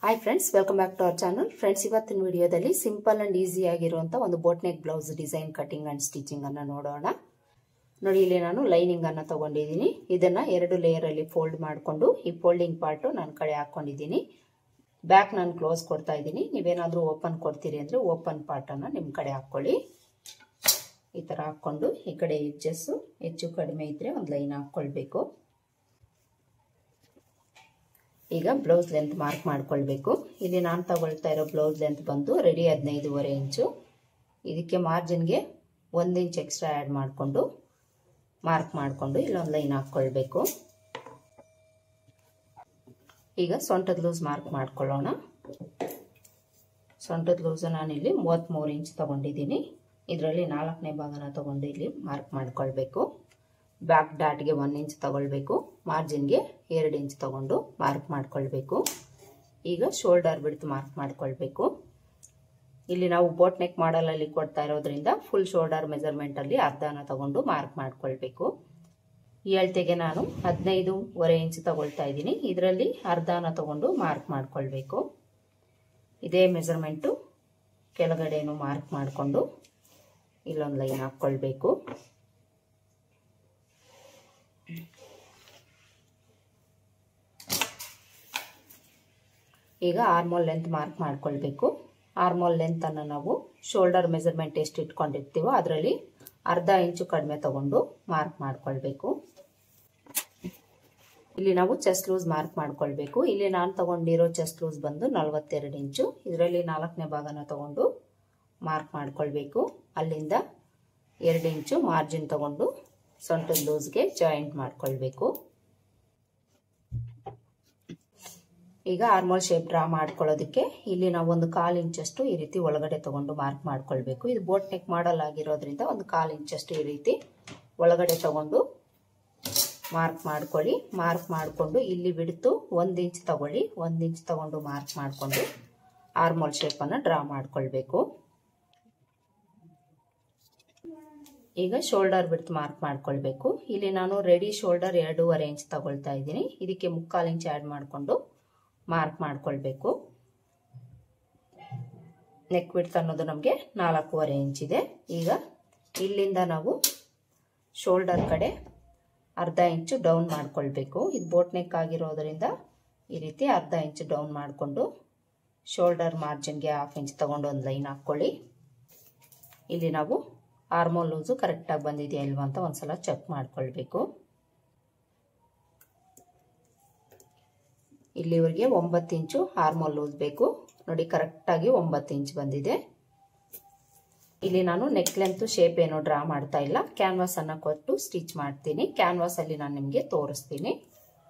Hi friends, welcome back to our channel. Friends, ಇವತ್ತಿನ ವಿಡಿಯೋದಲ್ಲಿ simple and easy ಆಗಿರುವಂತ ಒಂದು boat neck blouse design cutting and stitching ಅನ್ನ ನೋಡೋಣ. ನೋಡಿ, ಇಲ್ಲಿ ನಾನು ಲೈನಿಂಗ್ ಅನ್ನ ತಗೊಂಡಿದ್ದೀನಿ. ಇದನ್ನ 2 ಲೇಯರ್ ಅಲ್ಲಿ ಫೋಲ್ಡ್ ಮಾಡಿಕೊಂಡು ಈ ಫೋಲ್ಡಿಂಗ್ ಪಾರ್ಟ್ ನನ್ನ ಕಡೆ ಹಾಕೊಂಡಿದ್ದೀನಿ. ಬ್ಯಾಕ್ ನಾನು ಕ್ಲೋಸ್ ಕೊಡ್ತಾ ಇದ್ದೀನಿ. ನೀವೇನಾದ್ರೂ ಓಪನ್ ಕೊಡ್ತೀರಿ ಅಂದ್ರೆ ಓಪನ್ ಪಾರ್ಟ್ ಅನ್ನ ನಿಮ್ ಕಡೆ ಹಾಕೊಳ್ಳಿ. ಈ ತರ ಹಾಕೊಂಡು ಈ ಕಡೆ ಎಡ್ಜಸ್ ಹೆಚ್ಚು ಕಡಿಮೆ ಇದ್ರೆ ಒಂದು ಲೈನ್ ಹಾಕೊಳ್ಬೇಕು. ಈಗ ಬ್ಲೌಸ್ ಲೆಂತ್ ಮಾರ್ಕ್ ಮಾಡ್ಕೊಳ್ಬೇಕು. ಇಲ್ಲಿ ನಾನು ತಗೊಳ್ತಾ ಇರೋ ಬ್ಲೌಸ್ ಲೆಂತ್ ಬಂದು ರೆಡಿ 15.5 ಇಂಚು. ಇದಕ್ಕೆ ಮಾರ್ಜಿನ್ಗೆ 1 ಇಂಚ್ ಎಕ್ಸ್ಟ್ರಾ ಆ್ಯಡ್ ಮಾಡಿಕೊಂಡು ಮಾರ್ಕ್ ಮಾಡಿಕೊಂಡು ಇಲ್ಲೊಂದು ಲೈನ್ ಹಾಕ್ಕೊಳ್ಬೇಕು. ಈಗ ಸೊಂಟದ ಲೂಸ್ ಮಾರ್ಕ್ ಮಾಡ್ಕೊಳ್ಳೋಣ. ಸೊಂಟದ ಲೂಸ್ ನಾನಿಲ್ಲಿ 33 ಇಂಚ್ ತಗೊಂಡಿದ್ದೀನಿ. ಇದರಲ್ಲಿ 4ನೇ ಭಾಗನ ತಗೊಂಡು ಇಲ್ಲಿ ಮಾರ್ಕ್ ಮಾಡ್ಕೊಳ್ಬೇಕು. ಬ್ಯಾಕ್ ಡಾಟ್ಗೆ 1 ಇಂಚ್ ತಗೊಳ್ಬೇಕು. ಮಾರ್ಜಿನ್ಗೆ 2 ಇಂಚ್ ತಗೊಂಡು ಮಾರ್ಕ್ ಮಾಡ್ಕೊಳ್ಬೇಕು. ಈಗ ಶೋಲ್ಡರ್ ಬಿಡ್ತು ಮಾರ್ಕ್ ಮಾಡ್ಕೊಳ್ಬೇಕು. ಇಲ್ಲಿ ನಾವು ಬೋಟ್ ನೆಕ್ ಮಾಡಲ್ ಅಲ್ಲಿ ಕೊಡ್ತಾ ಇರೋದ್ರಿಂದ ಫುಲ್ ಶೋಲ್ಡರ್ ಮೆಜರ್ಮೆಂಟ್ ಅಲ್ಲಿ ಅರ್ಧನ ತಗೊಂಡು ಮಾರ್ಕ್ ಮಾಡ್ಕೊಳ್ಬೇಕು. ಈ ಅಳತೆಗೆ ನಾನು 15.5 ಇಂಚ್ ತಗೊಳ್ತಾ ಇದ್ದೀನಿ. ಇದರಲ್ಲಿ ಅರ್ಧನ ತಗೊಂಡು ಮಾರ್ಕ್ ಮಾಡ್ಕೊಳ್ಬೇಕು. ಇದೇ ಮೆಜರ್ಮೆಂಟು ಕೆಳಗಡೆನು ಮಾರ್ಕ್ ಮಾಡಿಕೊಂಡು ಇಲ್ಲೊಂದು ಲೈನ್ ಹಾಕ್ಕೊಳ್ಬೇಕು. ಈಗ ಆರ್ಮೋಲ್ ಲೆಂತ್ ಮಾರ್ಕ್ ಮಾಡ್ಕೊಳ್ಬೇಕು. ಆರ್ಮೋಲ್ ಲೆಂತ್ ಅನ್ನು ನಾವು ಶೋಲ್ಡರ್ ಮೆಜರ್ಮೆಂಟ್ ಎಷ್ಟು ಇಟ್ಕೊಂಡಿರ್ತೀವೋ ಅದರಲ್ಲಿ ಅರ್ಧ ಇಂಚು ಕಡಿಮೆ ತಗೊಂಡು ಮಾರ್ಕ್ ಮಾಡ್ಕೊಳ್ಬೇಕು. ಇಲ್ಲಿ ನಾವು ಚೆಸ್ಟ್ ಲೂಸ್ ಮಾರ್ಕ್ ಮಾಡ್ಕೊಳ್ಬೇಕು. ಇಲ್ಲಿ ನಾನು ತಗೊಂಡಿರೋ ಚೆಸ್ಟ್ ಲೂಸ್ ಬಂದು 42 ಇಂಚು. ಇದರಲ್ಲಿ 4ನೇ ಭಾಗನ ತಗೊಂಡು ಮಾರ್ಕ್ ಮಾಡ್ಕೊಳ್ಬೇಕು. ಅಲ್ಲಿಂದ 2 ಇಂಚು ಮಾರ್ಜಿನ್ ತಗೊಂಡು ಸೊಂಟದ ಲೂಸ್ಗೆ ಜಾಯಿಂಟ್ ಮಾಡ್ಕೊಳ್ಬೇಕು. ಈಗ ಆರ್ಮೋಲ್ ಶೇಪ್ ಡ್ರಾ ಮಾಡ್ಕೊಳ್ಳೋದಕ್ಕೆ ಇಲ್ಲಿ ನಾವು ಒಂದು 1/4 ಇಂಚಷ್ಟು ಈ ರೀತಿ ಒಳಗಡೆ ತಗೊಂಡು ಮಾರ್ಕ್ ಮಾಡ್ಕೊಳ್ಬೇಕು. ಇದು ಬೋಟ್ ನೆಕ್ ಮಾಡಲ್ ಆಗಿರೋದ್ರಿಂದ ಒಂದು 1/4 ಇಂಚಷ್ಟು ಈ ರೀತಿ ಒಳಗಡೆ ತಗೊಂಡು ಮಾರ್ಕ್ ಮಾಡ್ಕೊಳ್ಳಿ. ಮಾರ್ಕ್ ಮಾಡಿಕೊಂಡು ಇಲ್ಲಿ ಬಿಡ್ತು 1 ಇಂಚ್ ತಗೊಳ್ಳಿ. 1 ಇಂಚ್ ತಗೊಂಡು ಮಾರ್ಕ್ ಮಾಡಿಕೊಂಡು ಆರ್ಮೋಲ್ ಶೇಪ್ ಅನ್ನ ಡ್ರಾ ಮಾಡ್ಕೊಳ್ಬೇಕು. ಈಗ ಶೋಲ್ಡರ್ ಬಿಡ್ತು ಮಾರ್ಕ್ ಮಾಡ್ಕೊಳ್ಬೇಕು. ಇಲ್ಲಿ ನಾನು ರೆಡಿ ಶೋಲ್ಡರ್ 2.5 ಇಂಚ್ ತಗೊಳ್ತಾ ಇದ್ದೀನಿ. ಇದಕ್ಕೆ 3/4 ಇಂಚ್ ಆಡ್ ಮಾಡಿಕೊಂಡು ಮಾರ್ಕ್ ಮಾಡ್ಕೊಳ್ಬೇಕು. ನೆಕ್ ವಿಡ್ತ್ ಅನ್ನೋದು ನಮಗೆ 4.5 ಇಂಚ್ ಇದೆ. ಈಗ ಇಲ್ಲಿಂದ ನಾವು ಶೋಲ್ಡರ್ ಕಡೆ ಅರ್ಧ ಇಂಚು ಡೌನ್ ಮಾಡ್ಕೊಳ್ಬೇಕು. ಇದು ಬೋಟ್ ನೆಕ್ ಆಗಿರೋದ್ರಿಂದ ಈ ರೀತಿ ಅರ್ಧ ಇಂಚು ಡೌನ್ ಮಾಡಿಕೊಂಡು ಶೋಲ್ಡರ್ ಮಾರ್ಜಿನ್ಗೆ 1/2 ಇಂಚ್ ತಗೊಂಡು ಒಂದು ಲೈನ್ ಹಾಕೊಳ್ಳಿ. ಇಲ್ಲಿ ನಾವು ಆರ್ಮೋಲ್ ಲೂಸು ಕರೆಕ್ಟಾಗಿ ಬಂದಿದೆಯಾ ಇಲ್ವಾ ಅಂತ ಒಂದ್ಸಲ ಚೆಕ್ ಮಾಡ್ಕೊಳ್ಬೇಕು. ಇಲ್ಲಿವರೆಗೆ 9 ಇಂಚು ಆರ್ಮೋಲ್ ಲೂಸ್ ಬೇಕು. ನೋಡಿ, ಕರೆಕ್ಟಾಗಿ 9 ಇಂಚ್ ಬಂದಿದೆ. ಇಲ್ಲಿ ನಾನು ನೆಕ್ ಲೆಂತ್ ಶೇಪ್ ಏನು ಡ್ರಾ ಮಾಡ್ತಾ ಇಲ್ಲ. ಕ್ಯಾನ್ವಾಸ್ ಅನ್ನ ಕೊಟ್ಟು ಸ್ಟಿಚ್ ಮಾಡ್ತೀನಿ. ಕ್ಯಾನ್ವಾಸ್ ಅಲ್ಲಿ ನಾನು ನಿಮಗೆ ತೋರಿಸ್ತೀನಿ.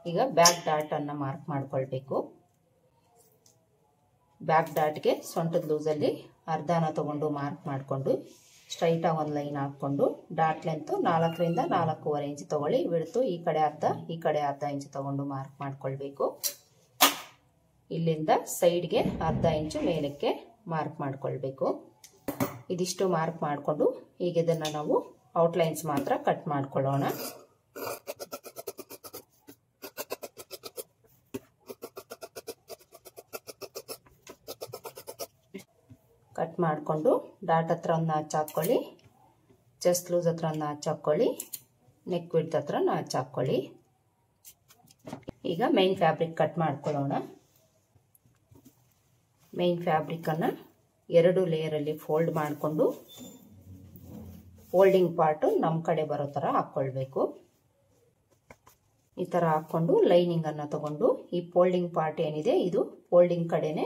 ಈಗ ಬ್ಯಾಕ್ ಡಾಟ್ ಅನ್ನ ಮಾರ್ಕ್ ಮಾಡ್ಕೊಳ್ಬೇಕು. ಬ್ಯಾಕ್ ಡಾಟ್ಗೆ ಸೊಂಟದ ಲೂಸಲ್ಲಿ ಅರ್ಧನ ತಗೊಂಡು ಮಾರ್ಕ್ ಮಾಡಿಕೊಂಡು ಸ್ಟ್ರೈಟ್ ಆಗಿ ಒಂದು ಲೈನ್ ಹಾಕೊಂಡು ಡಾಟ್ ಲೆಂತ್ 4ರಿಂದ 4.5 ಇಂಚ್ ತಗೊಳ್ಳಿ. ಬಿಡ್ತು ಈ ಕಡೆ ಅರ್ಧ ಇಂಚ್ ತಗೊಂಡು ಮಾರ್ಕ್ ಮಾಡ್ಕೊಳ್ಬೇಕು. ಇಲ್ಲಿಂದ ಸೈಡ್ಗೆ ಅರ್ಧ ಇಂಚು ಮೇಲಕ್ಕೆ ಮಾರ್ಕ್ ಮಾಡ್ಕೊಳ್ಬೇಕು. ಇದಿಷ್ಟು ಮಾರ್ಕ್ ಮಾಡಿಕೊಂಡು ಈಗ ಇದನ್ನ ನಾವು ಔಟ್ಲೈನ್ಸ್ ಮಾತ್ರ ಕಟ್ ಮಾಡ್ಕೊಳ್ಳೋಣ. ಕಟ್ ಮಾಡಿಕೊಂಡು ಡಾಟ್ ಹತ್ರ ಒಂದು ನಾಚ್ ಹಾಕೊಳ್ಳಿ. ಚೆಸ್ಟ್ ಲೂಸ್ ಹತ್ರ ಒಂದು ನಾಚ್ ಹಾಕೊಳ್ಳಿ. ನೆಕ್ ವಿಡ್ತ್ ಹತ್ರ ನಾಚ್ ಹಾಕೊಳ್ಳಿ. ಈಗ ಮೈನ್ ಫ್ಯಾಬ್ರಿಕ್ ಕಟ್ ಮಾಡ್ಕೊಳ್ಳೋಣ. ಮೈನ್ ಫ್ಯಾಬ್ರಿಕ್ ಅನ್ನ 2 ಲೇಯರ್ ಅಲ್ಲಿ ಫೋಲ್ಡ್ ಮಾಡಿಕೊಂಡು ಫೋಲ್ಡಿಂಗ್ ಪಾರ್ಟ್ ನಮ್ಮ ಕಡೆ ಬರೋ ತರ ಹಾಕೊಳ್ಬೇಕು. ಈ ತರ ಹಾಕೊಂಡು ಲೈನಿಂಗ್ ಅನ್ನ ತಗೊಂಡು ಈ ಫೋಲ್ಡಿಂಗ್ ಪಾರ್ಟ್ ಏನಿದೆ ಇದು ಫೋಲ್ಡಿಂಗ್ ಕಡೆನೆ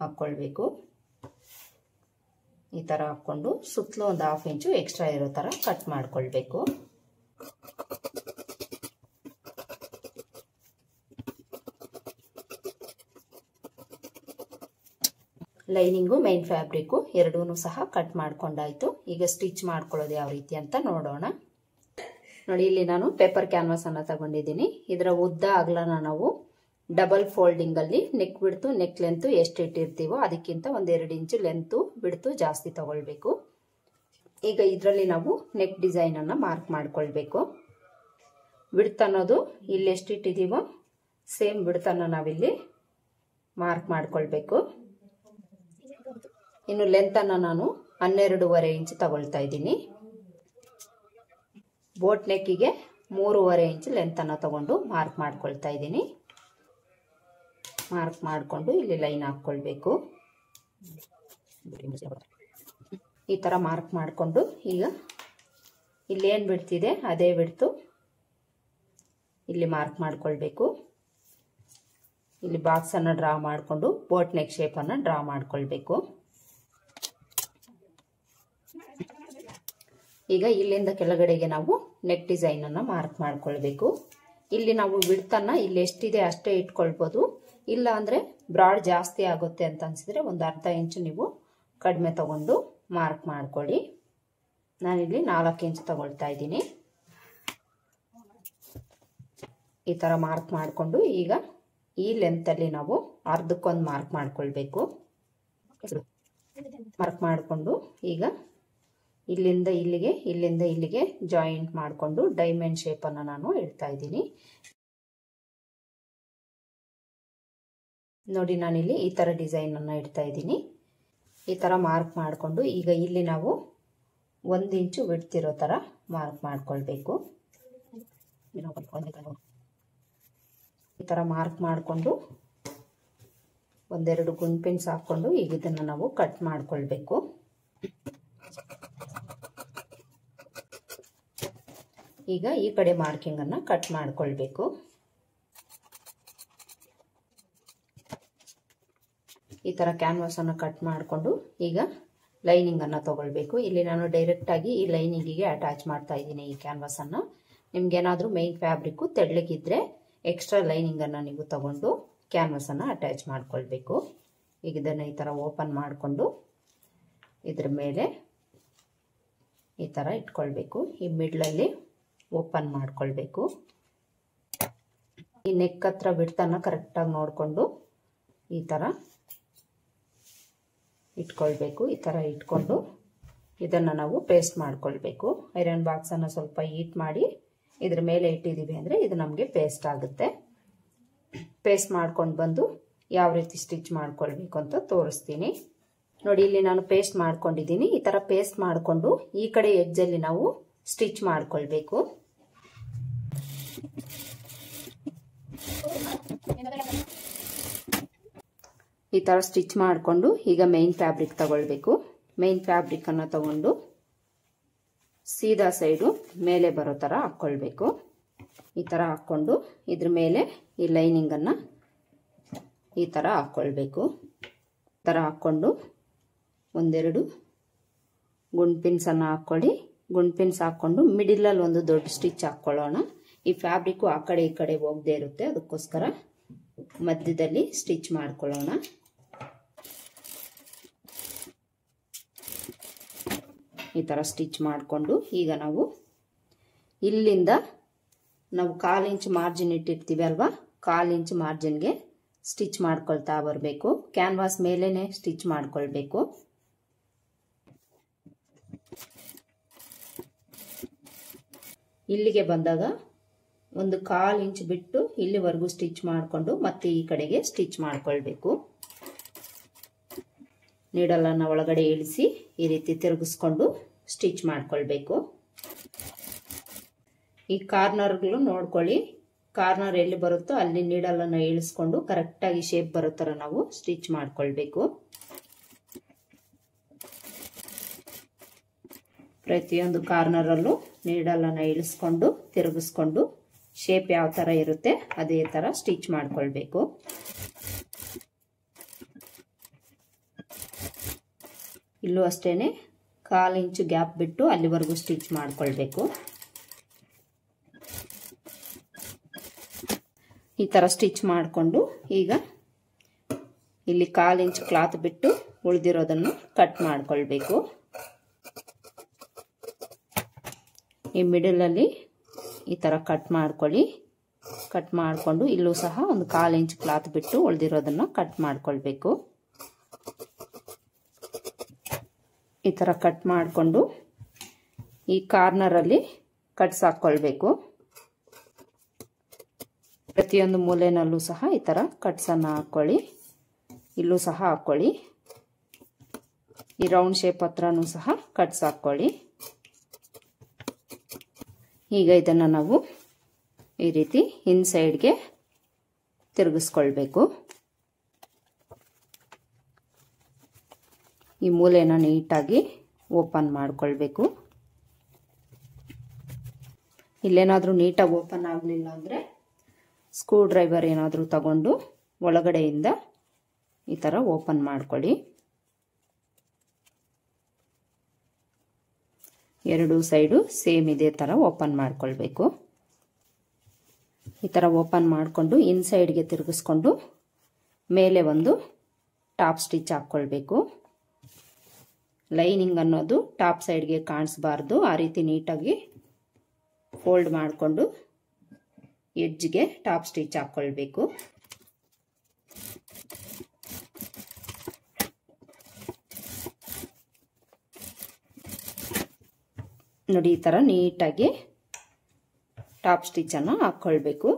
ಹಾಕೊಳ್ಬೇಕು. ಈ ತರ ಹಾಕೊಂಡು ಸುತ್ತಲೂ ಒಂದು 1/2 ಇಂಚು ಎಕ್ಸ್ಟ್ರಾ ಇರೋ ತರ ಕಟ್ ಮಾಡ್ಕೊಳ್ಬೇಕು. ಲೈನಿಂಗು ಮೈನ್ ಫ್ಯಾಬ್ರಿಕ್ ಎರಡೂ ಸಹ ಕಟ್ ಮಾಡ್ಕೊಂಡಾಯ್ತು. ಈಗ ಸ್ಟಿಚ್ ಮಾಡ್ಕೊಳ್ಳೋದು ಯಾವ ರೀತಿ ಅಂತ ನೋಡೋಣ. ನೋಡಿ, ಇಲ್ಲಿ ನಾನು ಪೇಪರ್ ಕ್ಯಾನ್ವಾಸ್ ಅನ್ನ ತಗೊಂಡಿದ್ದೀನಿ. ಇದರ ಉದ್ದ ಅಗಲನ ನಾವು ಡಬಲ್ ಫೋಲ್ಡಿಂಗ್ ಅಲ್ಲಿ ನೆಕ್ ಬಿಡ್ತು ನೆಕ್ ಲೆಂತ್ ಎಷ್ಟು ಇಟ್ಟಿರ್ತೀವೋ ಅದಕ್ಕಿಂತ 1-2 ಇಂಚು ಲೆಂತ್ ಬಿಡ್ತು ಜಾಸ್ತಿ ತಗೊಳ್ಬೇಕು. ಈಗ ಇದರಲ್ಲಿ ನಾವು ನೆಕ್ ಡಿಸೈನ್ ಅನ್ನ ಮಾರ್ಕ್ ಮಾಡ್ಕೊಳ್ಬೇಕು. ಬಿಡ್ತ್ ಅನ್ನೋದು ಇಲ್ಲಿ ಎಷ್ಟು ಇಟ್ಟಿದೀವೋ ಸೇಮ್ ಬಿಡ್ತನ್ನ ನಾವಿಲ್ಲಿ ಮಾರ್ಕ್ ಮಾಡ್ಕೊಳ್ಬೇಕು. ಇನ್ನು ಲೆಂತನ್ನು ನಾನು 12.5 ಇಂಚ್ ತಗೊಳ್ತಾ ಇದ್ದೀನಿ. ಬೋಟ್ ನೆಕ್ಕಿಗೆ 3.5 ಇಂಚ್ ಲೆಂತನ್ನು ತಗೊಂಡು ಮಾರ್ಕ್ ಮಾಡ್ಕೊಳ್ತಾ ಇದ್ದೀನಿ. ಮಾರ್ಕ್ ಮಾಡಿಕೊಂಡು ಇಲ್ಲಿ ಲೈನ್ ಹಾಕ್ಕೊಳ್ಬೇಕು. ಈ ಥರ ಮಾರ್ಕ್ ಮಾಡಿಕೊಂಡು ಈಗ ಇಲ್ಲೇನು ಬಿಡ್ತಿದೆ ಅದೇ ಬಿಡ್ತು ಇಲ್ಲಿ ಮಾರ್ಕ್ ಮಾಡ್ಕೊಳ್ಬೇಕು. ಇಲ್ಲಿ ಬಾಕ್ಸನ್ನು ಡ್ರಾ ಮಾಡಿಕೊಂಡು ಬೋಟ್ ನೆಕ್ ಶೇಪನ್ನು ಡ್ರಾ ಮಾಡ್ಕೊಳ್ಬೇಕು. ಈಗ ಇಲ್ಲಿಂದ ಕೆಳಗಡೆಗೆ ನಾವು ನೆಕ್ ಡಿಸೈನನ್ನು ಮಾರ್ಕ್ ಮಾಡ್ಕೊಳ್ಬೇಕು. ಇಲ್ಲಿ ನಾವು ವಿಡ್ತನ್ನು ಇಲ್ಲಿ ಎಷ್ಟಿದೆ ಅಷ್ಟೇ ಇಟ್ಕೊಳ್ಬೋದು. ಇಲ್ಲ ಅಂದರೆ ಬ್ರಾಡ್ ಜಾಸ್ತಿ ಆಗುತ್ತೆ ಅಂತ ಅನಿಸಿದ್ರೆ ಒಂದು ಅರ್ಧ ಇಂಚು ನೀವು ಕಡಿಮೆ ತಗೊಂಡು ಮಾರ್ಕ್ ಮಾಡ್ಕೊಳ್ಳಿ. ನಾನಿಲ್ಲಿ 4 ಇಂಚ್ ತಗೊಳ್ತಾ ಇದ್ದೀನಿ. ಈ ಥರ ಮಾರ್ಕ್ ಮಾಡಿಕೊಂಡು ಈಗ ಈ ಲೆಂತಲ್ಲಿ ನಾವು ಅರ್ಧಕ್ಕೊಂದು ಮಾರ್ಕ್ ಮಾಡ್ಕೊಳ್ಬೇಕು. ಮಾರ್ಕ್ ಮಾಡಿಕೊಂಡು ಈಗ ಇಲ್ಲಿಂದ ಇಲ್ಲಿಗೆ ಜಾಯಿಂಟ್ ಮಾಡಿಕೊಂಡು ಡೈಮಂಡ್ ಶೇಪನ್ನು ನಾನು ಇಡ್ತಾ ಇದ್ದೀನಿ. ನೋಡಿ ನಾನಿಲ್ಲಿ ಈ ಥರ ಡಿಸೈನನ್ನು ಇಡ್ತಾ ಇದ್ದೀನಿ. ಈ ಥರ ಮಾರ್ಕ್ ಮಾಡಿಕೊಂಡು ಈಗ ಇಲ್ಲಿ ನಾವು 1 ಇಂಚು ಬಿಡ್ತಿರೋ ಥರ ಮಾರ್ಕ್ ಮಾಡ್ಕೊಳ್ಬೇಕು. ಈ ಥರ ಮಾರ್ಕ್ ಮಾಡಿಕೊಂಡು ಒಂದೆರಡು ಗುಂಪಿನ್ಸ್ ಹಾಕ್ಕೊಂಡು ಈಗ ಇದನ್ನು ನಾವು ಕಟ್ ಮಾಡ್ಕೊಳ್ಬೇಕು. ಈಗ ಈ ಕಡೆ ಮಾರ್ಕಿಂಗನ್ನು ಕಟ್ ಮಾಡ್ಕೊಳ್ಬೇಕು. ಈ ಥರ ಕ್ಯಾನ್ವಾಸನ್ನು ಕಟ್ ಮಾಡಿಕೊಂಡು ಈಗ ಲೈನಿಂಗನ್ನು ತಗೊಳ್ಬೇಕು. ಇಲ್ಲಿ ನಾನು ಡೈರೆಕ್ಟಾಗಿ ಈ ಲೈನಿಂಗಿಗೆ ಅಟ್ಯಾಚ್ ಮಾಡ್ತಾ ಇದ್ದೀನಿ ಈ ಕ್ಯಾನ್ವಾಸನ್ನು. ನಿಮ್ಗೇನಾದರೂ ಮೇನ್ ಫ್ಯಾಬ್ರಿಕ್ಕು ತೆಳ್ಳಗಿದ್ರೆ ಎಕ್ಸ್ಟ್ರಾ ಲೈನಿಂಗನ್ನು ನೀವು ತಗೊಂಡು ಕ್ಯಾನ್ವಾಸನ್ನು ಅಟ್ಯಾಚ್ ಮಾಡ್ಕೊಳ್ಬೇಕು. ಈಗ ಇದನ್ನು ಈ ಥರ ಓಪನ್ ಮಾಡಿಕೊಂಡು ಇದ್ರ ಮೇಲೆ ಈ ಥರ ಇಟ್ಕೊಳ್ಬೇಕು. ಈ ಮಿಡ್ಲಲ್ಲಿ ಓಪನ್ ಮಾಡ್ಕೊಳ್ಬೇಕು. ಈ ನೆಕ್ ಹತ್ರ ಬಿಡ್ತನ್ನ ಕರೆಕ್ಟಾಗಿ ನೋಡಿಕೊಂಡು ಈ ಥರ ಇಟ್ಕೊಳ್ಬೇಕು. ಈ ಥರ ಇಟ್ಕೊಂಡು ಇದನ್ನು ನಾವು ಪೇಸ್ಟ್ ಮಾಡ್ಕೊಳ್ಬೇಕು. ಐರನ್ ಬಾಕ್ಸನ್ನು ಸ್ವಲ್ಪ ಹೀಟ್ ಮಾಡಿ ಇದ್ರ ಮೇಲೆ ಇಟ್ಟಿದ್ದೀವಿ ಅಂದರೆ ಇದು ನಮಗೆ ಪೇಸ್ಟ್ ಆಗುತ್ತೆ. ಪೇಸ್ಟ್ ಮಾಡ್ಕೊಂಡು ಬಂದು ಯಾವ ರೀತಿ ಸ್ಟಿಚ್ ಮಾಡ್ಕೊಳ್ಬೇಕು ಅಂತ ತೋರಿಸ್ತೀನಿ. ನೋಡಿ ಇಲ್ಲಿ ನಾನು ಪೇಸ್ಟ್ ಮಾಡ್ಕೊಂಡಿದ್ದೀನಿ. ಈ ಥರ ಪೇಸ್ಟ್ ಮಾಡಿಕೊಂಡು ಈ ಕಡೆ ಎಡ್ಜಲ್ಲಿ ನಾವು ಸ್ಟಿಚ್ ಮಾಡ್ಕೊಳ್ಬೇಕು. ಈ ಥರ ಸ್ಟಿಚ್ ಮಾಡಿಕೊಂಡು ಈಗ ಮೇನ್ ಫ್ಯಾಬ್ರಿಕ್ ತಗೊಳ್ಬೇಕು. ಮೇನ್ ಫ್ಯಾಬ್ರಿಕನ್ನು ತಗೊಂಡು ಸೀದಾ ಸೈಡು ಮೇಲೆ ಬರೋ ಥರ ಹಾಕ್ಕೊಳ್ಬೇಕು. ಈ ಥರ ಹಾಕ್ಕೊಂಡು ಇದ್ರ ಮೇಲೆ ಈ ಲೈನಿಂಗನ್ನು ಈ ಥರ ಹಾಕ್ಕೊಳ್ಬೇಕು. ಈ ಥರ ಹಾಕ್ಕೊಂಡು ಒಂದೆರಡು ಗುಂಡ್ಪಿನ್ಸನ್ನು ಹಾಕ್ಕೊಳ್ಳಿ. ಗುಂಡ್ಪಿನ್ಸ್ ಹಾಕ್ಕೊಂಡು ಮಿಡಿಲಲ್ಲಿ ಒಂದು ದೊಡ್ಡ ಸ್ಟಿಚ್ ಹಾಕ್ಕೊಳ್ಳೋಣ. ಈ ಫ್ಯಾಬ್ರಿಕ್ಕು ಆ ಕಡೆ ಈ ಕಡೆ ಹೋಗದೆ ಇರುತ್ತೆ, ಅದಕ್ಕೋಸ್ಕರ ಮಧ್ಯದಲ್ಲಿ ಸ್ಟಿಚ್ ಮಾಡ್ಕೊಳ್ಳೋಣ. ಈ ಥರ ಸ್ಟಿಚ್ ಮಾಡಿಕೊಂಡು ಈಗ ನಾವು ಇಲ್ಲಿಂದ ನಾವು 1/4 ಇಂಚ್ ಮಾರ್ಜಿನ್ ಇಟ್ಟಿರ್ತೀವಿ ಅಲ್ವಾ, 1/4 ಇಂಚ್ ಮಾರ್ಜಿನ್ಗೆ ಸ್ಟಿಚ್ ಮಾಡ್ಕೊಳ್ತಾ ಬರಬೇಕು. ಕ್ಯಾನ್ವಾಸ್ ಮೇಲೇನೆ ಸ್ಟಿಚ್ ಮಾಡ್ಕೊಳ್ಬೇಕು. ಇಲ್ಲಿಗೆ ಬಂದಾಗ ಒಂದು 1/4 ಇಂಚ್ ಬಿಟ್ಟು ಇಲ್ಲಿವರೆಗೂ ಸ್ಟಿಚ್ ಮಾಡಿಕೊಂಡು ಮತ್ತೆ ಈ ಕಡೆಗೆ ಸ್ಟಿಚ್ ಮಾಡ್ಕೊಳ್ಬೇಕು. ನೀಡಲನ್ನು ಒಳಗಡೆ ಇಳಿಸಿ ಈ ರೀತಿ ತಿರುಗಿಸ್ಕೊಂಡು ಸ್ಟಿಚ್ ಮಾಡ್ಕೊಳ್ಬೇಕು. ಈ ಕಾರ್ನರ್ಗಳು ನೋಡ್ಕೊಳ್ಳಿ, ಕಾರ್ನರ್ ಎಲ್ಲಿ ಬರುತ್ತೋ ಅಲ್ಲಿ ನೀಡಲನ್ನು ಇಳಿಸ್ಕೊಂಡು ಕರೆಕ್ಟಾಗಿ ಶೇಪ್ ಬರೋ ಥರ ನಾವು ಸ್ಟಿಚ್ ಮಾಡ್ಕೊಳ್ಬೇಕು. ಪ್ರತಿಯೊಂದು ಕಾರ್ನರಲ್ಲೂ ನೀಡಲನ್ನು ಇಳಿಸ್ಕೊಂಡು ತಿರುಗಿಸ್ಕೊಂಡು ಶೇಪ್ ಯಾವ ಥರ ಇರುತ್ತೆ ಅದೇ ಥರ ಸ್ಟಿಚ್ ಮಾಡ್ಕೊಳ್ಬೇಕು. ಇಲ್ಲೂ ಅಷ್ಟೇನೆ 1/4 ಇಂಚ್ ಗ್ಯಾಪ್ ಬಿಟ್ಟು ಅಲ್ಲಿವರೆಗೂ ಸ್ಟಿಚ್ ಮಾಡ್ಕೊಳ್ಬೇಕು. ಈ ಥರ ಸ್ಟಿಚ್ ಮಾಡಿಕೊಂಡು ಈಗ ಇಲ್ಲಿ 1/4 ಇಂಚ್ ಕ್ಲಾತ್ ಬಿಟ್ಟು ಉಳಿದಿರೋದನ್ನು ಕಟ್ ಮಾಡ್ಕೊಳ್ಬೇಕು. ಈ ಮಿಡಲಲ್ಲಿ ಈ ಥರ ಕಟ್ ಮಾಡ್ಕೊಳ್ಳಿ. ಕಟ್ ಮಾಡಿಕೊಂಡು ಇಲ್ಲೂ ಸಹ ಒಂದು 1/4 ಇಂಚ್ ಕ್ಲಾತ್ ಬಿಟ್ಟು ಉಳಿದಿರೋದನ್ನು ಕಟ್ ಮಾಡ್ಕೊಳ್ಬೇಕು. ಈ ಥರ ಕಟ್ ಮಾಡಿಕೊಂಡು ಈ ಕಾರ್ನರಲ್ಲಿ ಕಟ್ಸ್ ಹಾಕ್ಕೊಳ್ಬೇಕು. ಪ್ರತಿಯೊಂದು ಮೂಲೆನಲ್ಲೂ ಸಹ ಈ ಥರ ಕಟ್ಸನ್ನು ಹಾಕ್ಕೊಳ್ಳಿ. ಇಲ್ಲೂ ಸಹ ಹಾಕ್ಕೊಳ್ಳಿ. ಈ ರೌಂಡ್ ಶೇಪ್ ಹತ್ರನೂ ಸಹ ಕಟ್ಸ್ ಹಾಕ್ಕೊಳ್ಳಿ. ಈಗ ಇದನ್ನು ನಾವು ಈ ರೀತಿ ಇನ್ಸೈಡ್ಗೆ ತಿರುಗಿಸ್ಕೊಳ್ಬೇಕು. ಈ ಮೂಲೆನ ನೀಟಾಗಿ ಓಪನ್ ಮಾಡ್ಕೊಳ್ಬೇಕು. ಇಲ್ಲೇನಾದರೂ ನೀಟಾಗಿ ಓಪನ್ ಆಗಲಿಲ್ಲ ಅಂದರೆ ಸ್ಕ್ರೂ ಡ್ರೈವರ್ ಏನಾದರೂ ತಗೊಂಡು ಒಳಗಡೆಯಿಂದ ಈ ಥರ ಓಪನ್ ಮಾಡ್ಕೊಳ್ಳಿ. ಎರಡು ಸೈಡು ಸೇಮ್ ಇದೇ ಥರ ಓಪನ್ ಮಾಡ್ಕೊಳ್ಬೇಕು. ಈ ಥರ ಓಪನ್ ಮಾಡಿಕೊಂಡು ಇನ್ಸೈಡ್ಗೆ ತಿರುಗಿಸ್ಕೊಂಡು ಮೇಲೆ ಒಂದು ಟಾಪ್ ಸ್ಟಿಚ್ ಹಾಕ್ಕೊಳ್ಬೇಕು. ಲೈನಿಂಗ್ ಅನ್ನೋದು ಟಾಪ್ ಸೈಡ್ಗೆ ಕಾಣಿಸ್ಬಾರ್ದು. ಆ ರೀತಿ ನೀಟಾಗಿ ಫೋಲ್ಡ್ ಮಾಡಿಕೊಂಡು ಎಡ್ಜ್ಗೆ ಟಾಪ್ ಸ್ಟಿಚ್ ಹಾಕ್ಕೊಳ್ಬೇಕು. ನೋಡಿ, ಈ ಥರ ನೀಟಾಗಿ ಟಾಪ್ ಸ್ಟಿಚ್ಚನ್ನು ಹಾಕ್ಕೊಳ್ಬೇಕು.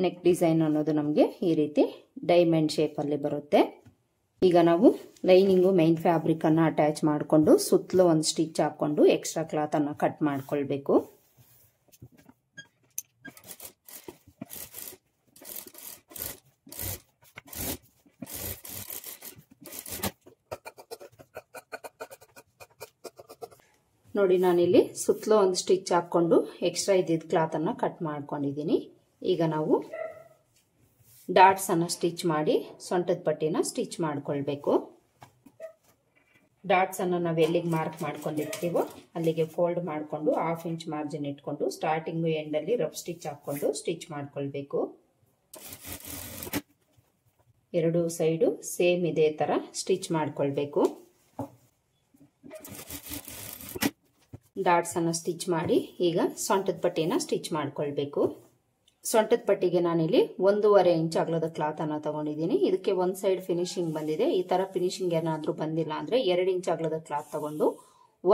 ನೆಕ್ ಡಿಸೈನ್ ಅನ್ನೋದು ನಮಗೆ ಈ ರೀತಿ ಡೈಮಂಡ್ ಶೇಪಲ್ಲಿ ಬರುತ್ತೆ. ಈಗ ನಾವು ಲೈನಿಂಗು ಮೈನ್ ಫ್ಯಾಬ್ರಿಕನ್ನು ಅಟ್ಯಾಚ್ ಮಾಡಿಕೊಂಡು ಸುತ್ತಲೂ ಒಂದು ಸ್ಟಿಚ್ ಹಾಕ್ಕೊಂಡು ಎಕ್ಸ್ಟ್ರಾ ಕ್ಲಾತನ್ನು ಕಟ್ ಮಾಡ್ಕೊಳ್ಬೇಕು. ನೋಡಿ, ನಾನಿಲ್ಲಿ ಸುತ್ತಲೂ ಒಂದು ಸ್ಟಿಚ್ ಹಾಕ್ಕೊಂಡು ಎಕ್ಸ್ಟ್ರಾ ಇದ್ದಿದ್ದ ಕ್ಲಾತನ್ನು ಕಟ್ ಮಾಡ್ಕೊಂಡಿದ್ದೀನಿ. ಈಗ ನಾವು ಡಾಟ್ಸನ್ನು ಸ್ಟಿಚ್ ಮಾಡಿ ಸೊಂಟದ ಪಟ್ಟಿನ ಸ್ಟಿಚ್ ಮಾಡ್ಕೊಳ್ಬೇಕು. ಡಾಟ್ಸನ್ನು ನಾವು ಎಲ್ಲಿಗೆ ಮಾರ್ಕ್ ಮಾಡ್ಕೊಂಡಿರ್ತೀವೋ ಅಲ್ಲಿಗೆ ಫೋಲ್ಡ್ ಮಾಡಿಕೊಂಡು 1/2 ಇಂಚ್ ಮಾರ್ಜಿನ್ ಇಟ್ಕೊಂಡು ಸ್ಟಾರ್ಟಿಂಗು ಎಂಡಲ್ಲಿ ರಫ್ ಸ್ಟಿಚ್ ಹಾಕ್ಕೊಂಡು ಸ್ಟಿಚ್ ಮಾಡ್ಕೊಳ್ಬೇಕು. ಎರಡು ಸೈಡು ಸೇಮ್ ಇದೇ ಥರ ಸ್ಟಿಚ್ ಮಾಡ್ಕೊಳ್ಬೇಕು. ಡಾಟ್ಸನ್ನು ಸ್ಟಿಚ್ ಮಾಡಿ ಈಗ ಸೊಂಟದ ಪಟ್ಟಿನ ಸ್ಟಿಚ್ ಮಾಡ್ಕೊಳ್ಬೇಕು. ಸೊಂಟದ ಪಟ್ಟಿಗೆ ನಾನಿಲ್ಲಿ 1.5 ಇಂಚ್ ಅಗಲದ ಕ್ಲಾತನ್ನು ತಗೊಂಡಿದ್ದೀನಿ. ಇದಕ್ಕೆ ಒಂದು ಸೈಡ್ ಫಿನಿಶಿಂಗ್ ಬಂದಿದೆ. ಈ ಥರ ಫಿನಿಶಿಂಗ್ ಏನಾದರೂ ಬಂದಿಲ್ಲ ಅಂದರೆ 2 ಇಂಚ್ ಅಗಲದ ಕ್ಲಾತ್ ತಗೊಂಡು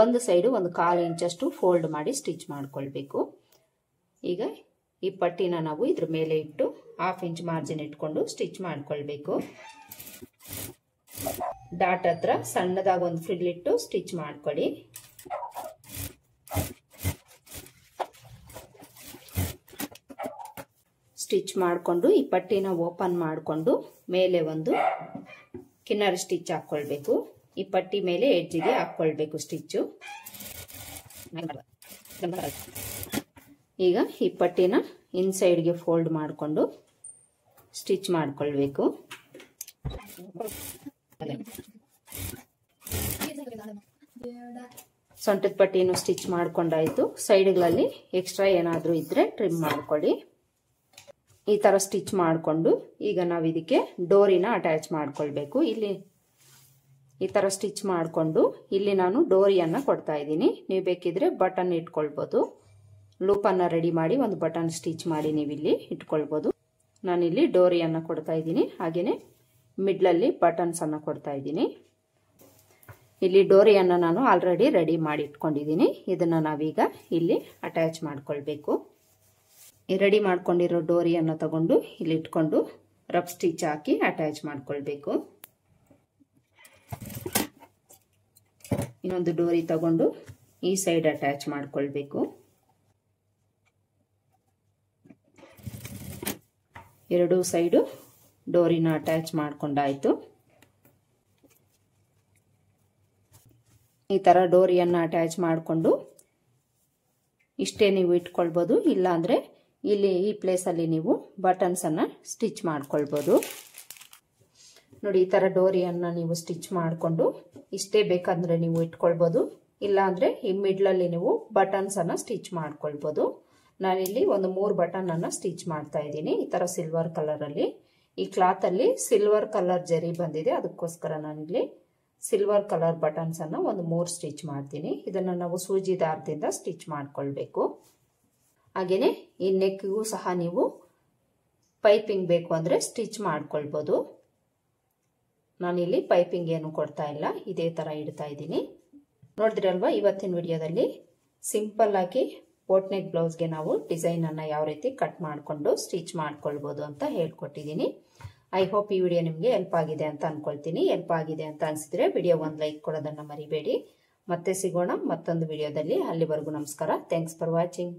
ಒಂದು ಸೈಡು 1/4 ಇಂಚಷ್ಟು ಫೋಲ್ಡ್ ಮಾಡಿ ಸ್ಟಿಚ್ ಮಾಡ್ಕೊಳ್ಬೇಕು. ಈಗ ಈ ಪಟ್ಟಿನ ನಾವು ಇದ್ರ ಮೇಲೆ ಇಟ್ಟು 1/2 ಇಂಚ್ ಮಾರ್ಜಿನ್ ಇಟ್ಕೊಂಡು ಸ್ಟಿಚ್ ಮಾಡ್ಕೊಳ್ಬೇಕು. ಡಾಟ್ ಹತ್ರ ಸಣ್ಣದಾಗಿ ಒಂದು ಫ್ರಿಲ್ ಇಟ್ಟು ಸ್ಟಿಚ್ ಮಾಡ್ಕೊಳ್ಳಿ. ಸ್ಟಿಚ್ ಮಾಡಿಕೊಂಡು ಈ ಪಟ್ಟಿನ ಓಪನ್ ಮಾಡಿಕೊಂಡು ಮೇಲೆ ಒಂದು ಕಿನ್ನರ್ ಸ್ಟಿಚ್ ಹಾಕ್ಕೊಳ್ಬೇಕು. ಈ ಪಟ್ಟಿ ಮೇಲೆ ಎಡ್ಜಿಗೆ ಹಾಕ್ಕೊಳ್ಬೇಕು ಸ್ಟಿಚ್ಚು. ಈಗ ಈ ಪಟ್ಟಿನ ಇನ್ಸೈಡ್ಗೆ ಫೋಲ್ಡ್ ಮಾಡಿಕೊಂಡು ಸ್ಟಿಚ್ ಮಾಡ್ಕೊಳ್ಬೇಕು. ಸೊಂಟದ ಪಟ್ಟಿನೂ ಸ್ಟಿಚ್ ಮಾಡ್ಕೊಂಡಾಯ್ತು. ಸೈಡ್ಗಳಲ್ಲಿ ಎಕ್ಸ್ಟ್ರಾ ಏನಾದರೂ ಇದ್ರೆ ಟ್ರಿಮ್ ಮಾಡ್ಕೊಳ್ಳಿ. ಈ ಥರ ಸ್ಟಿಚ್ ಮಾಡಿಕೊಂಡು ಈಗ ನಾವು ಇದಕ್ಕೆ ಡೋರಿನ ಅಟ್ಯಾಚ್ ಮಾಡ್ಕೊಳ್ಬೇಕು. ಇಲ್ಲಿ ಈ ಥರ ಸ್ಟಿಚ್ ಮಾಡಿಕೊಂಡು ಇಲ್ಲಿ ನಾನು ಡೋರಿಯನ್ನು ಕೊಡ್ತಾ ಇದ್ದೀನಿ. ನೀವು ಬೇಕಿದ್ರೆ ಬಟನ್ ಇಟ್ಕೊಳ್ಬೋದು. ಲೂಪನ್ನು ರೆಡಿ ಮಾಡಿ ಒಂದು ಬಟನ್ ಸ್ಟಿಚ್ ಮಾಡಿ ನೀವಿಲ್ಲಿ ಇಟ್ಕೊಳ್ಬೋದು. ನಾನಿಲ್ಲಿ ಡೋರಿಯನ್ನು ಕೊಡ್ತಾ ಇದ್ದೀನಿ. ಹಾಗೆಯೇ ಮಿಡ್ಲಲ್ಲಿ ಬಟನ್ಸನ್ನು ಕೊಡ್ತಾ ಇದ್ದೀನಿ. ಇಲ್ಲಿ ಡೋರಿಯನ್ನು ನಾನು ಆಲ್ರೆಡಿ ರೆಡಿ ಮಾಡಿ ಇಟ್ಕೊಂಡಿದ್ದೀನಿ. ಇದನ್ನು ನಾವೀಗ ಇಲ್ಲಿ ಅಟ್ಯಾಚ್ ಮಾಡ್ಕೊಳ್ಬೇಕು. ರೆಡಿ ಮಾಡ್ಕೊಂಡಿರೋ ಡೋರಿಯನ್ನು ತಗೊಂಡು ಇಲ್ಲಿ ಇಟ್ಕೊಂಡು ರಫ್ ಸ್ಟಿಚ್ ಹಾಕಿ ಅಟ್ಯಾಚ್ ಮಾಡ್ಕೊಳ್ಬೇಕು. ಇನ್ನೊಂದು ಡೋರಿ ತಗೊಂಡು ಈ ಸೈಡ್ ಅಟ್ಯಾಚ್ ಮಾಡ್ಕೊಳ್ಬೇಕು. ಎರಡೂ ಸೈಡು ಡೋರಿನ ಅಟ್ಯಾಚ್ ಮಾಡ್ಕೊಂಡಾಯ್ತು. ಈ ತರ ಡೋರಿಯನ್ನು ಅಟ್ಯಾಚ್ ಮಾಡಿಕೊಂಡು ಇಷ್ಟೇ ನೀವು ಇಟ್ಕೊಳ್ಬೋದು. ಇಲ್ಲ ಅಂದ್ರೆ ಇಲ್ಲಿ ಈ ಪ್ಲೇಸಲ್ಲಿ ನೀವು ಬಟನ್ಸ್ ಅನ್ನ ಸ್ಟಿಚ್ ಮಾಡ್ಕೊಳ್ಬೋದು. ನೋಡಿ, ಈ ತರ ಡೋರಿಯನ್ನು ನೀವು ಸ್ಟಿಚ್ ಮಾಡಿಕೊಂಡು ಇಷ್ಟೇ ಬೇಕಂದ್ರೆ ನೀವು ಇಟ್ಕೊಳ್ಬೋದು. ಇಲ್ಲ ಅಂದ್ರೆ ಈ ಮಿಡ್ಲಲ್ಲಿ ನೀವು ಬಟನ್ಸ್ ಅನ್ನ ಸ್ಟಿಚ್ ಮಾಡ್ಕೊಳ್ಬೋದು. ನಾನಿಲ್ಲಿ ಒಂದು 3 ಬಟನ್ ಅನ್ನ ಸ್ಟಿಚ್ ಮಾಡ್ತಾ ಇದ್ದೀನಿ. ಈ ತರ ಸಿಲ್ವರ್ ಕಲರ್ ಅಲ್ಲಿ. ಈ ಕ್ಲಾತ್ ಅಲ್ಲಿ ಸಿಲ್ವರ್ ಕಲರ್ ಜರಿ ಬಂದಿದೆ, ಅದಕ್ಕೋಸ್ಕರ ನಾನಿಲ್ಲಿ ಸಿಲ್ವರ್ ಕಲರ್ ಬಟನ್ಸ್ ಅನ್ನ ಒಂದು 3 ಸ್ಟಿಚ್ ಮಾಡ್ತೀನಿ. ಇದನ್ನ ನಾವು ಸೂಜಿ ದಾರದಿಂದ ಸ್ಟಿಚ್ ಮಾಡ್ಕೊಳ್ಬೇಕು. ಹಾಗೇನೆ ಈ ನೆಕ್ಗೂ ಸಹ ನೀವು ಪೈಪಿಂಗ್ ಬೇಕು ಅಂದ್ರೆ ಸ್ಟಿಚ್ ಮಾಡ್ಕೊಳ್ಬೋದು. ನಾನಿಲ್ಲಿ ಪೈಪಿಂಗ್ ಏನು ಕೊಡ್ತಾ ಇಲ್ಲ, ಇದೇ ತರ ಇಡ್ತಾ ಇದ್ದೀನಿ. ನೋಡಿದ್ರಲ್ವಾ, ಇವತ್ತಿನ ವಿಡಿಯೋದಲ್ಲಿ ಸಿಂಪಲ್ ಆಗಿ ಬೋಟ್ ನೆಕ್ ಬ್ಲೌಸ್ಗೆ ನಾವು ಡಿಸೈನ್ ಅನ್ನ ಯಾವ ರೀತಿ ಕಟ್ ಮಾಡಿಕೊಂಡು ಸ್ಟಿಚ್ ಮಾಡ್ಕೊಳ್ಬೋದು ಅಂತ ಹೇಳ್ಕೊಟ್ಟಿದ್ದೀನಿ. ಐ ಹೋಪ್ ಈ ವಿಡಿಯೋ ನಿಮಗೆ ಹೆಲ್ಪ್ ಆಗಿದೆ ಅಂತ ಅನ್ಕೊಳ್ತೀನಿ. ಹೆಲ್ಪ್ ಆಗಿದೆ ಅಂತ ಅನಿಸಿದ್ರೆ ವಿಡಿಯೋ ಒಂದು ಲೈಕ್ ಕೊಡೋದನ್ನ ಮರಿಬೇಡಿ. ಮತ್ತೆ ಸಿಗೋಣ ಮತ್ತೊಂದು ವಿಡಿಯೋದಲ್ಲಿ. ಅಲ್ಲಿವರೆಗೂ ನಮಸ್ಕಾರ. Thanks for watching.